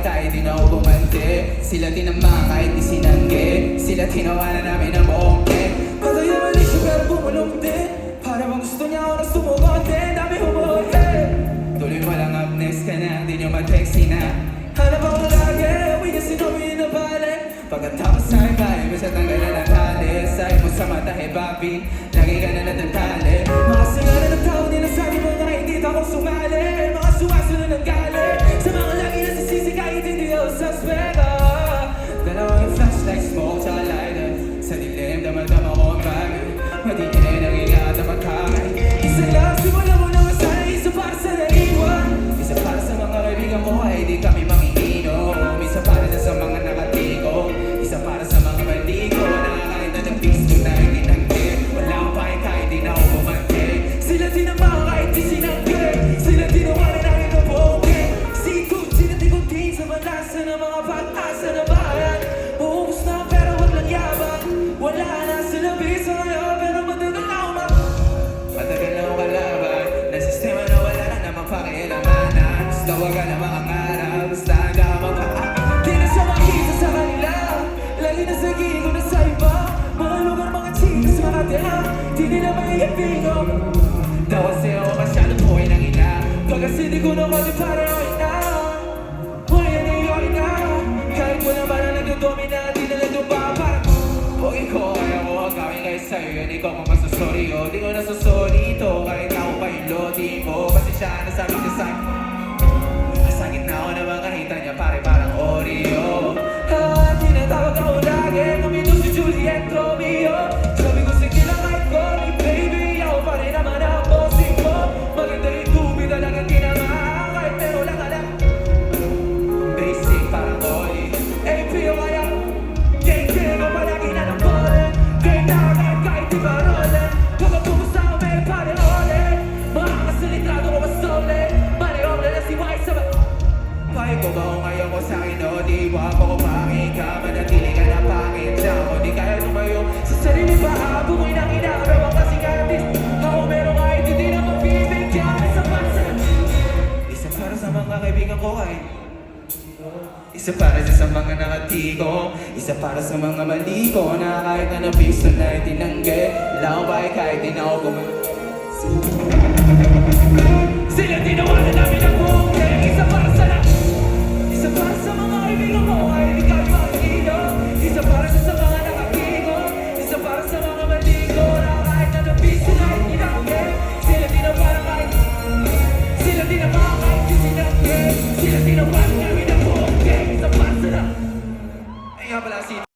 Kahit di na ako bumante, sila tinamang kahit di sinangge. Sila tinawanan namin ang bongke. Kaya mali siya pero bumulong din. Para bang gusto niya ako na sumukote. Dami humuhote. Tuloy mo lang up next ka na, di niyo ma-texty na. Hanap ako lagi, uwi niya sinuwi na balik. Pagkatapos sa'yo kaya mo sa tanggalan ng tali. Sa'yo mo sa mata he Bobby, lagi ka na natatali. Mga singalan ng tao nila sabi mo nga hindi ako sumali. Mga suwasunod ng gali. Sa mga lagi na sisisi kahit hindi ako suspect. Dalawang yung flashlight, smoke, tsaka lighter. Sa dilim, damadama ko ang bagay. Madidinig, nag-ingat na magkamay. Isa lang, simula mo na masaya. Isa para sa naiwan. Isa para sa mga kaibigan ko ay di kami mangiinom. Isa para sa mga nakatiko. Isa para sa mga bandigo. Nakakain na ng pisto na hindi nangge. Wala akong pahay kahit di na ako bumante. Sila tinamang kahit di sinangge. Sila tinawanan ang inubuke. Sikot, sila tikutin sa malasa ng mga pag-asa na bayan. Uubos na pero wag lang yabang. Wala na sila bisa ngayon pero matagal na ako matagal na ako kalaban. Na sistema na wala na namang pakialamanan. Basta wag ka na makangarap. Basta hanggang ka magpaan. Di na siya makita sa kanila. Lagi na sa gilid ko na sa iba. Mga lugar, mga chikas, mga tira. Di nila maiipingo. Daw kasi ako masyado buhay ng ina. Kasi di ko naman di para ako ina. Buhay na yung ina. Kahit mo naman na nagdodomina. Di na lang ba parang huwag ko kaya ko hagawin kayo sa'yo. Yan ikaw kung masusori o di ko nasusori ito. Kahit ako pa yung lodi mo. Kasi siya nasabi niya sa'yo. Sa gitna ako na makahita niya pare parang Oreo. Tinatawag ako lagi. Kumito si Juliet Romeo. Sabi ko sige lang kahit call me baby. Ako pa rin naman ang bossing mo. Maganda rin tubig talagang tinamahan. Kahit meron lang alam. Basic parang Oli. AP o kaya King o palagi na ng bole. Game na kahit di ba role. Kapag pumusta ako may pare ole. Mga kasalitrado ko masole. Maniobra na si White sa kaya ko ba kung ayaw mo sa'kin o di ba ako kumangin ka. Manatili ka na pangit siya o di kaya tumayo sa sarili pa. Bukoy nang inaarawan kasi katis. Ako meron kahit hindi na magbibigyan. Isa para sa mga kaibigan ko ay isa para sa mga nakatiko. Isa para sa mga mali ko na kahit na nabisto na itinangge. Lang ba kahit di na ako sila tinawanan namin ang buke. Isa para sa isa para sa mga kaibigan ko ay di kami makikino. Isa para sa mga nakatiko. Isa para sa mga mali ko na kahit na nabisto na itinangge. Sila tinawanan kahit sila tinawanan kahit di sinangge. Sila tinawanan namin ang buke. Isa para sa ay nga pala si